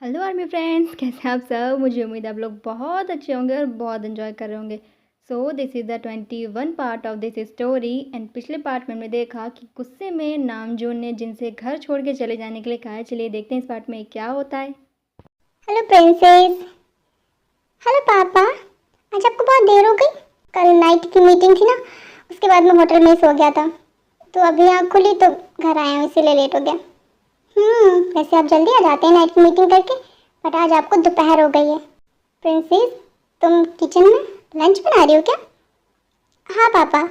Hello army friends, कैसे हैं आप सब। मुझे उम्मीद है आप लोग बहुत अच्छे होंगे और बहुत एंजॉय कर रहे होंगे। So this is the 21 part of this story. And पिछले पार्ट में हमने देखा कि गुस्से में नामजून ने जिनसे घर छोड़ के चले जाने के लिए कहा है। चलिए देखते हैं इस पार्ट में क्या होता है। Hello princess. हेलो पापा। आज आपको बहुत देर हो गई। कल नाइट की मीटिंग थी ना, उसके बाद मैं होटल में सो गया था, तो अभी आँख खुली तो घर आया हूँ, इसीलिए लेट हो गया। वैसे आप जल्दी आ जाते हैं नाइट की मीटिंग करके, बट आज आपको दोपहर हो गई है। प्रिंसेस, तुम किचन में लंच बना रही हो क्या? हाँ पापा।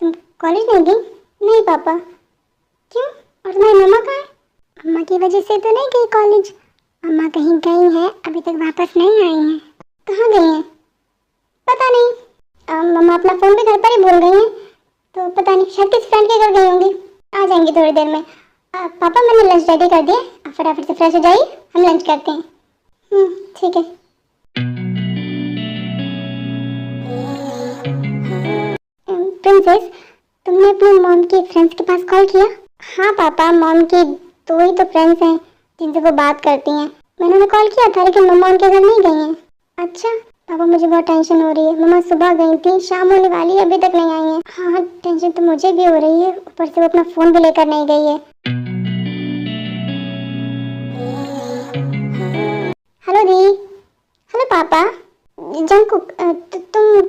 तुम कॉलेज नहीं गई? नहीं पापा। क्यों? और तुम्हारी मम्मा कहाँ है? मम्मा की वजह से तो नहीं गई कॉलेज। मम्मा कहीं गई हैं, अभी तक वापस नहीं आई हैं। कहाँ गई हैं? पता नहीं। मम्मा अपना फ़ोन भी घर पर ही भूल गई हैं, तो पता नहीं, शायद किसी फ्रेंड के घर गई होंगी। आ जाएंगी थोड़ी देर में। पापा, मैंने लंच रेडी कर दिया, आप फटाफट से फ्रेश हो जाइए, हम लंच करते हैं। ठीक है। प्रिंसेस, तुमने अपनी मॉम के फ्रेंड्स के पास कॉल किया? हाँ पापा, मॉम की दो ही तो फ्रेंड्स हैं जिनसे वो बात करती हैं। मैंने उन्हें कॉल किया था, लेकिन मम्मा उनके घर नहीं गई हैं। अच्छा पापा, मुझे बहुत टेंशन हो रही है। मम्मा सुबह गई थी, शाम होने वाली है, अभी तक नहीं आई हैं। हाँ, टेंशन तो मुझे भी हो रही है, ऊपर से वो अपना फ़ोन भी लेकर नहीं गई है। हेलो दी। हेलो पापा। जंकुक, तुम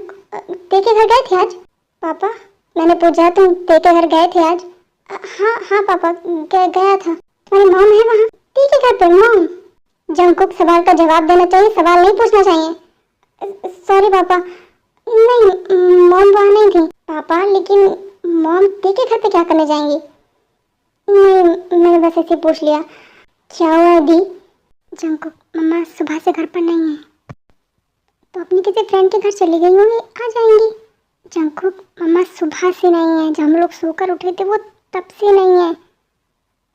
ते के घर गए थे आज? पापा, मैंने पूछा तुम ते के घर गए थे आज? हाँ हाँ पापा, गया था। तुम्हारी मॉम है वहाँ? ते के घर पे मॉम? जंकुक, सवाल का जवाब देना चाहिए, सवाल नहीं पूछना चाहिए। सॉरी पापा। नहीं, मॉम वहाँ नहीं थी पापा। लेकिन मॉम ते के घर पे क्या करने जाएंगी? नहीं, मैंने बस ऐसे पूछ लिया। क्या हुआ दी? जंकुक, मम्मा सुबह से घर पर नहीं है, तो अपनी किसी फ्रेंड के घर चली गई होंगी, आ जाएंगी। जंकुक, मम्मा सुबह से नहीं है, जब हम लोग सोकर उठे थे वो तब से नहीं है,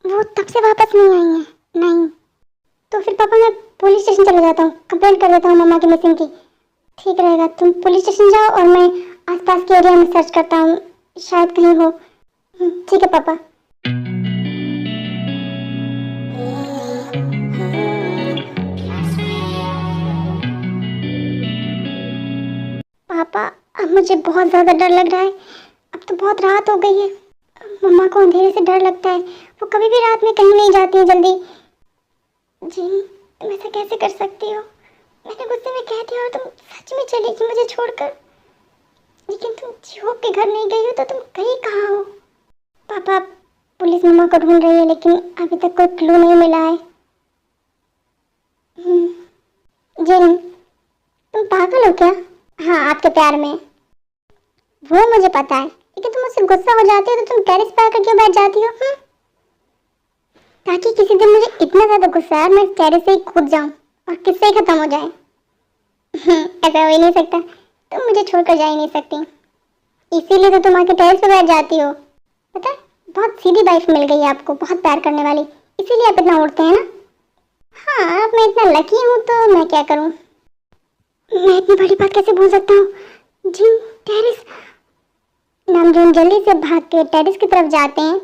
वो तब से वापस नहीं आई है। नहीं, तो फिर पापा मैं पुलिस स्टेशन चला जाता हूँ, कंप्लेंट कर देता हूँ मम्मा की मिसिंग की। ठीक रहेगा, तुम पुलिस स्टेशन जाओ और मैं आसपास के एरिया में सर्च करता हूँ, शायद कहीं हो। ठीक है पापा। पापा, अब मुझे बहुत ज़्यादा डर लग रहा है। अब तो बहुत रात हो गई है। मम्मा को अंधेरे से डर लगता है, वो कभी भी रात में कहीं नहीं जाती है जल्दी। जी, तुम ऐसा कैसे कर सकती हो? मैंने गुस्से में कह दिया और तुम सच में चली गई मुझे छोड़कर। लेकिन तुम जिहो के घर नहीं गई हो तो तुम गई कहाँ हो? पापा, पुलिस मम्मा को ढूंढ रही है, लेकिन अभी तक कोई क्लू नहीं मिला है। जिन, तुम पागल हो क्या? हाँ, आपके प्यार में। वो मुझे पता है, लेकिन तुम मुझसे गुस्सा हो जाती हो तो तुम टेरेस पर आकर क्यों बैठ जाती हो? ताकि किसी दिन मुझे इतना ज्यादा गुस्सा है मैं टेरेस से ही कूद जाऊं और किस्से ही खत्म हो जाए। ऐसा हो ही नहीं सकता, तुम मुझे छोड़कर जा ही नहीं सकती, इसीलिए तो तुम आके टेरेस पे बैठ जाती हो। पता है, बहुत सीधी वाइफ मिल गई है आपको, बहुत प्यार करने वाली, इसीलिए आप इतना उड़ते हैं ना। हाँ, अब मैं इतना लकी हूँ तो मैं क्या करूँ। मैं इतनी बड़ी बात कैसे भूल सकता हूँ। जी, टेरेस। नामजून जल्दी से भाग के टेरेस की तरफ जाते हैं।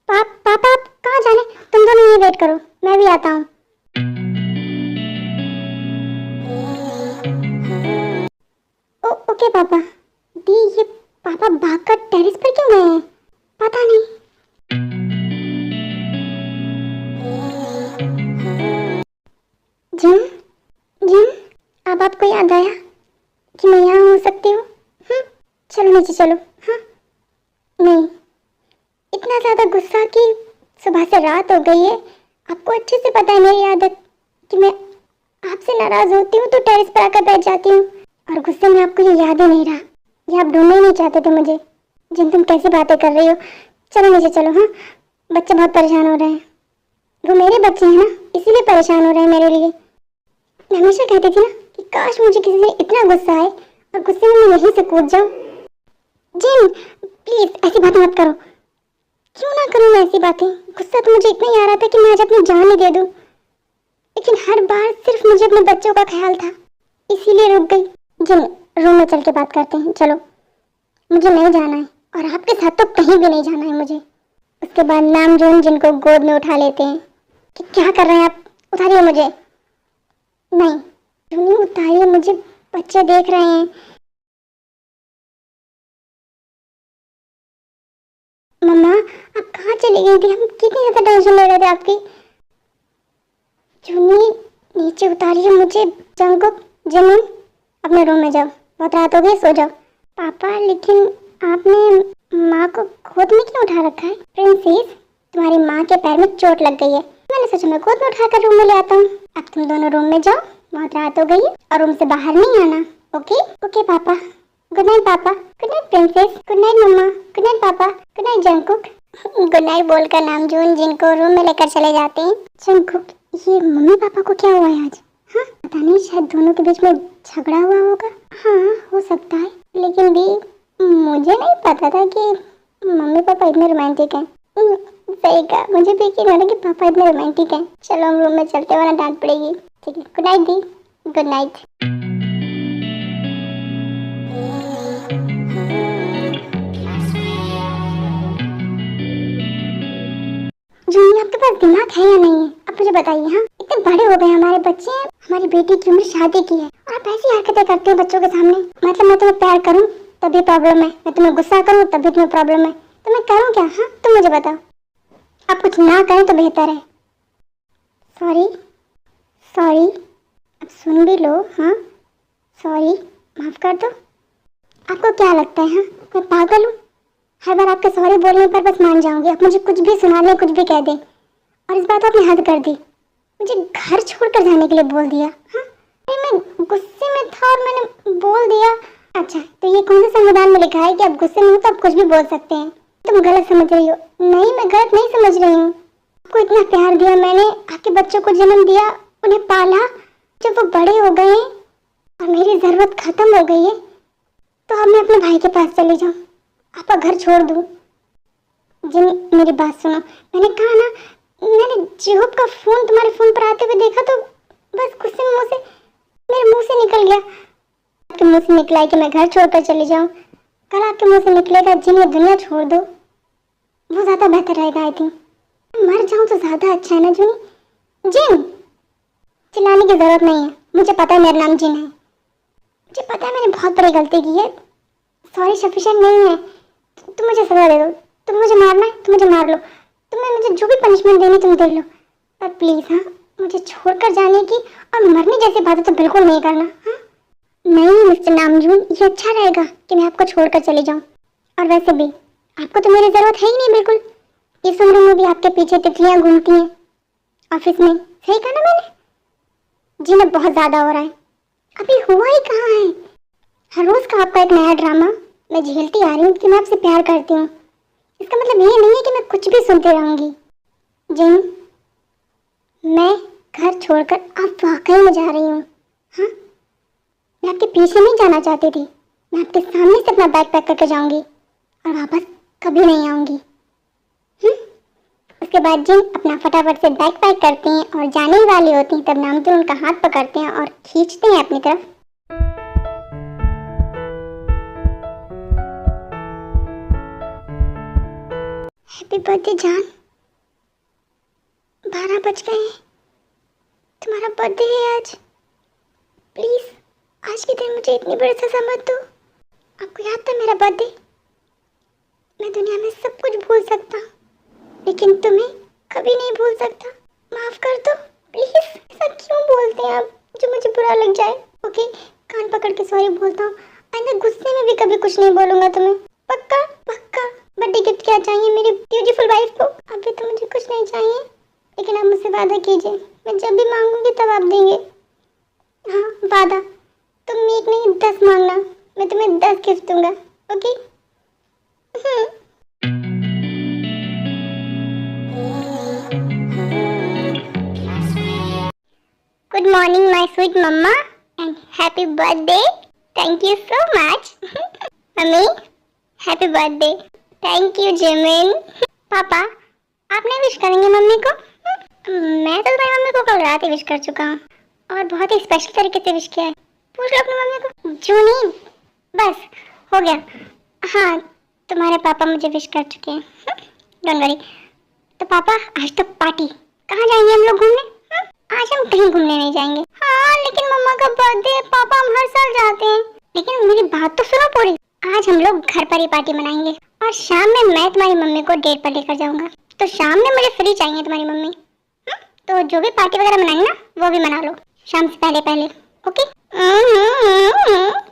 पापा, आप कहाँ जाने? तुम दोनों ये वेट करो, मैं भी आता हूँ। ओके पापा। दी, ये पापा भागकर टेरेस पर क्यों गए हैं? पता नहीं। जिम, जिम, अब आपको याद आया कि मैं यहाँ हो सकती हूँ। चलो नीचे चलो। हाँ, नहीं, इतना ज़्यादा गुस्सा कि सुबह से रात हो गई है। आपको अच्छे से पता है मेरी आदत कि मैं आपसे नाराज़ होती हूँ तो टेरेस पर आकर बैठ जाती हूँ, और गुस्से में आपको ये याद ही नहीं रहा, ये आप ढूंढने ही नहीं चाहते थे मुझे। जिन, तुम कैसी बातें कर रही हो? चलो नीचे चलो। हाँ, बच्चे बहुत परेशान हो रहे हैं। वो मेरे बच्चे हैं ना, इसीलिए परेशान हो रहे हैं मेरे लिए। मैं हमेशा कहती थी ना कि काश मुझे किसी से इतना गुस्सा आए और गुस्से में मैं यहीं से कूद जाऊँ। जिन, प्लीज़ ऐसी बातें मत करो। क्यों ना करूँ मैं ऐसी बातें? गुस्सा तो मुझे इतना ही आ रहा था कि मैं आज अपनी जान ही दे दूँ, लेकिन हर बार सिर्फ मुझे अपने बच्चों का ख्याल था, इसीलिए रुक गई। जिन, रूम में चल के बात करते हैं, चलो। मुझे नहीं जाना है, और आपके साथ तो कहीं भी नहीं जाना है मुझे। उसके बाद नामजून जिनको गोद में उठा लेते हैं। कि क्या कर रहे हैं आप? उतारिए मुझे। नहीं जूनी उतारिए, मुझे बच्चे देख रहे हैं। मम्मा आप कहाँ चली गई थी? हम कितनी ज्यादा टेंशन ले रहे थे आपकी। जूनी नीचे उतारिए मुझे। जंकुक, जिमिन अपने रूम में जाओ, बहुत रात हो गई, सो जाओ। पापा लेकिन आपने माँ को गोद में क्यों उठा रखा है? प्रिंसेस तुम्हारी माँ के पैर में चोट लग गई है, मैंने सोचा मैं गोद में उठाकर रूम में ले आता हूँ। अब तुम दोनों रूम में जाओ, बहुत रात हो गई है, और रूम से बाहर नहीं आना। ओके ओके पापा। गुड नाइट पापा। Good night princess. Good night मम्मा। गुड नाइट पापा। Good night Jungkook. Good night बोलकर नामजून जिनको रूम में लेकर चले जाते हैं। जंकुक ये मम्मी पापा को क्या हुआ है आज? हाँ पता नहीं, शायद दोनों के बीच में झगड़ा हुआ होगा। हाँ हो सकता है, लेकिन भी मुझे नहीं पता था कि मम्मी पापा इतने रोमांटिक हैं। सही कहा, मुझे भी यकीन हो रहा कि पापा इतने रोमांटिक हैं। चलो हम रूम में चलते, वरना डांट पड़ेगी। ठीक है, गुड नाइट दी। Good night. जूनी आपके पास दिमाग है या नहीं है? आप मुझे बताइए। हाँ इतने बड़े हो गए, हमारे बच्चे हैं, हमारी बेटी की उम्र शादी की है, और आप ऐसी हरकतें करते हैं बच्चों के सामने। मतलब मैं तुम्हें प्यार करूं तभी प्रॉब्लम है, मैं तुम्हें गुस्सा करूं तभी तुम्हें प्रॉब्लम है, तो मैं करूं क्या? हाँ तुम मुझे बताओ। आप कुछ ना करें तो बेहतर है। सॉरी सॉरी, अब सुन भी लो। हाँ सॉरी, माफ कर दो। आपको क्या लगता है हाँ मैं पागल हूँ? हर बार आपके सॉरी बोलने पर बस मान जाऊंगी, आप मुझे कुछ भी सुना दें, कुछ भी कह दें। और इस बात आपने हद कर दी, मुझे घर छोड़कर जाने के लिए बोल दिया। हाँ मैं गुस्से में था और मैंने बोल दिया। अच्छा तो ये कौन से संविधान में लिखा है कि आप गुस्से में हो तो आप कुछ भी बोल सकते हैं? तुम गलत समझ रही हो। नहीं मैं गलत नहीं समझ रही हूँ। आपको इतना प्यार दिया मैंने, आपके बच्चों को जन्म दिया, उन्हें पाला, जब वो बड़े हो गए और मेरी जरूरत खत्म हो गई है, तो अब मैं अपने भाई के पास चली जाऊँ, आपका घर छोड़ दूँ? जिन मेरी बात सुनो, मैंने कहा ना, मैंने जेहूब का फोन तुम्हारे फोन पर आते हुए देखा तो बस गुस्से में मेरे मुंह से निकल गया। आपके मुंह से निकला है कि मैं घर छोड़कर चली जाऊँ, कल आपके मुंह से निकलेगा जिन ये दुनिया छोड़ दो, वो ज्यादा बेहतर रहेगा। आई थिंक मर जाऊँ तो ज्यादा अच्छा है ना जूनी। जिन चिल्लाने की जरूरत नहीं है, मुझे पता है मेरा नाम जिन है, मुझे पता है मैंने बहुत बड़ी गलती की है। सॉरी सफिशिएंट नहीं है, तुम मुझे सजा दे दो, तुम मुझे मारना है तो मुझे मार लो, तुम्हें मुझे जो भी पनिशमेंट देनी तुम दे लो, पर प्लीज हाँ मुझे छोड़कर जाने की और मरने जैसी बातें तो बिल्कुल नहीं करना। हाँ नहीं मिस्टर नामजून, ये अच्छा रहेगा कि मैं आपको छोड़कर चली जाऊँ, और वैसे भी आपको तो मेरी जरूरत है ही नहीं बिल्कुल। इस उम्र में भी आपके पीछे तितलियां घूमती हैं ऑफिस में, सही कहा ना मैंने? जी मैं बहुत ज्यादा हो रहा है, अभी हुआ ही कहाँ है। हर रोज का आपका एक नया ड्रामा मैं झेलती आ रही हूँ कि मैं आपसे प्यार करती हूँ, इसका मतलब ये नहीं है कि मैं कुछ भी सुनती रहूंगी। जिन मैं घर छोड़कर अब वाकई में जा रही हूँ। हाँ मैं आपके पीछे नहीं जाना चाहती थी, मैं आपके सामने से अपना बैग पैक करके जाऊंगी और वापस कभी नहीं आऊंगी। उसके बाद जिन अपना फटाफट से बैग पैक करती हैं और जाने ही वाली होती हैं, तब नामजून उनका हाथ पकड़ते हैं और खींचते हैं अपनी तरफ। हैप्पी बर्थडे जान, 12 बज गए हैं, तुम्हारा बर्थडे है आज, प्लीज आज के दिन मुझे इतनी बड़ी सजा मत दो। आपको याद था मेरा बर्थडे? मैं दुनिया में सब कुछ भूल सकता हूँ, लेकिन तुम्हें कभी नहीं भूल सकता। माफ कर दो प्लीज। ऐसा क्यों बोलते हैं आप जो मुझे बुरा लग जाए? ओके कान पकड़ के सॉरी बोलता हूँ, आइंदा गुस्से में भी कभी कुछ नहीं बोलूंगा तुम्हें, पक्का पक्का। बर्थडे गिफ्ट क्या चाहिए मेरी ब्यूटीफुल वाइफ को? अभी तो मुझे कुछ नहीं चाहिए, लेकिन आप मुझसे वादा कीजिए, मैं जब भी मांगूंगी तब आप देंगे। हाँ वादा, तुम एक नहीं 10 मांगना, मैं तुम्हें 10 गिफ्ट दूंगा। Okay good morning my sweet mamma and happy birthday. Thank you so much mummy, happy birthday. Thank you Jimin. पापा आप नहीं विश करेंगे मम्मी को? मैं तो तुम्हारी मम्मी को कल रात ही विश कर चुका हूँ, और बहुत ही स्पेशल तरीके से विश किया है। पूछ लो अपनी मम्मी को। जूनी बस हो गया। हाँ तुम्हारे पापा मुझे विश कर चुके हैं, डोंट वरी। तो पापा आज तो पार्टी, कहाँ जाएंगे हम लोग घूमने? आज कहीं घूमने नहीं जाएंगे। हाँ लेकिन मम्मा का बर्थडे है पापा, हम हर साल जाते हैं। लेकिन मेरी बात तो सुनो पूरी। आज हम लोग घर पर ही पार्टी मनाएंगे और शाम में मैं तुम्हारी मम्मी को डेट पर लेकर जाऊंगा। तो शाम में मुझे फ्री चाहिए तुम्हारी मम्मी। तो जो भी पार्टी वगैरह मनाएंगे ना वो भी मना लो शाम से पहले पहले। ओके?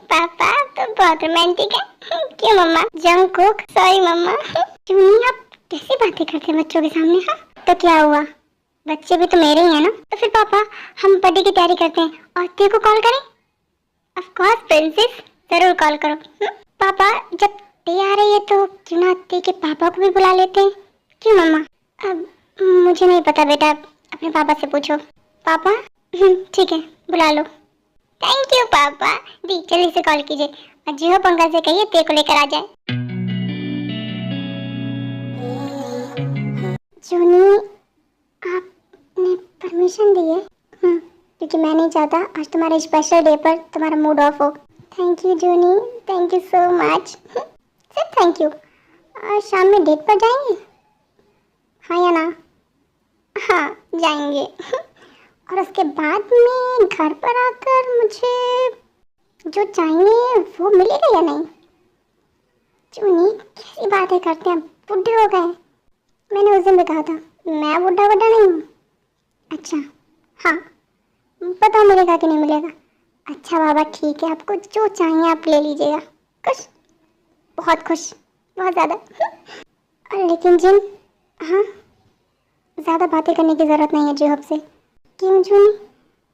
पापा तो बहुत रोमांटिक है। क्यों मम्मा? जंगकुक, सॉरी मम्मा। क्यों नहीं, आप कैसी बातें करते हैं बच्चों के सामने? हाँ तो क्या हुआ, बच्चे भी तो मेरे ही है ना। तो फिर पापा हम बर्थडे की तैयारी करते हैं और तेरे को कॉल करें? ऑफ कोर्स प्रिंसेस, जरूर कॉल करो। पापा जब ते आ रही है तो क्यों ना ते के पापा को भी बुला लेते हैं। क्यों मम्मा? अब मुझे नहीं पता बेटा, अपने पापा से पूछो। पापा ठीक है बुला लो। थैंक यू पापा। दी जल्दी से कॉल कीजिए और जियो पंकज से कहिए ते को लेकर आ जाए। जूनी आपने परमिशन दी है? क्योंकि मैं नहीं चाहता आज तुम्हारे स्पेशल डे पर तुम्हारा मूड ऑफ हो। Thank you Juni, thank you so much. Sir thank you. शाम में डेट पर जाएंगे? हाँ या ना? हाँ जाएंगे। और उसके बाद में घर पर आकर मुझे जो चाहिए वो मिलेगा या नहीं? जूनी कैसी बातें करते हैं, बुढ़े हो गए। मैंने उस दिन भी कहा था मैं बुढ़ा नहीं हूँ। अच्छा हाँ बताओ मिलेगा कि नहीं मिलेगा? अच्छा बाबा ठीक है, आपको जो चाहिए आप ले लीजिएगा। खुश? बहुत खुश, बहुत ज़्यादा। लेकिन जिन हाँ ज़्यादा बातें करने की ज़रूरत नहीं है जी आपसे। क्यों जूनी?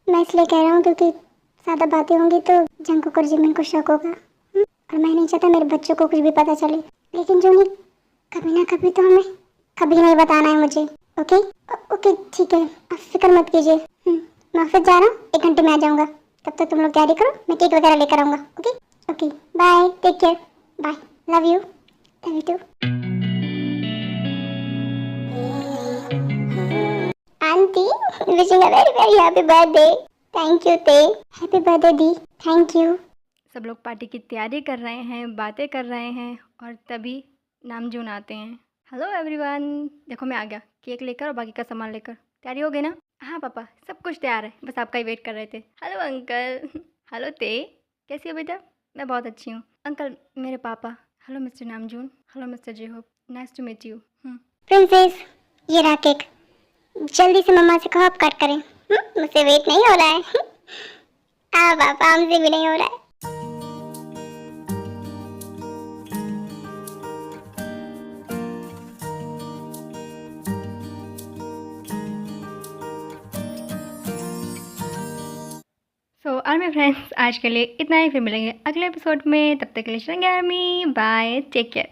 मैं इसलिए कह रहा हूँ क्योंकि ज़्यादा बातें होंगी तो जंगकुक और जिमिन को शक होगा और मैं नहीं चाहता मेरे बच्चों को कुछ भी पता चले। लेकिन जूनी कभी ना कभी तो हमें कभी नहीं बताना है मुझे। ओके ओके ठीक है, आप फिक्र मत कीजिए। मैं ऑफिस जा रहा हूँ, 1 घंटे में आ जाऊँगा। तब तक तुम लोग तैयारी करो, मैं केक वगैरह लेकर आऊँगा। Okay okay bye, take care, bye, love you too. Aunty wishing a very very happy birthday. Thank you ते, हैप्पी बर्थडे दी, थैंक यू। सब लोग पार्टी की तैयारी कर रहे हैं, बातें कर रहे हैं और तभी नामजून आते हैं। हेलो एवरीवन, देखो मैं आ गया केक लेकर और बाकी का सामान लेकर। तैयारी हो गई ना? हाँ पापा सब कुछ तैयार है, बस आपका ही वेट कर रहे थे। Hello uncle. हेलो ते, कैसी हो बेटा? मैं बहुत अच्छी हूँ अंकल। मेरे पापा। Hello mister Namjoon. Hello mister J Hope, nice to meet you. Princess ये रहा केक, जल्दी से मम्मा से कहो आप कट करें। मुझसे वेट नहीं हो रहा है। पापा हमसे भी नहीं हो रहा है। सो आर्मी फ्रेंड्स, आज के लिए इतना ही। फिर मिलेंगे अगले एपिसोड में, तब तक के लिए चलेंगे आर्मी। Bye, take care.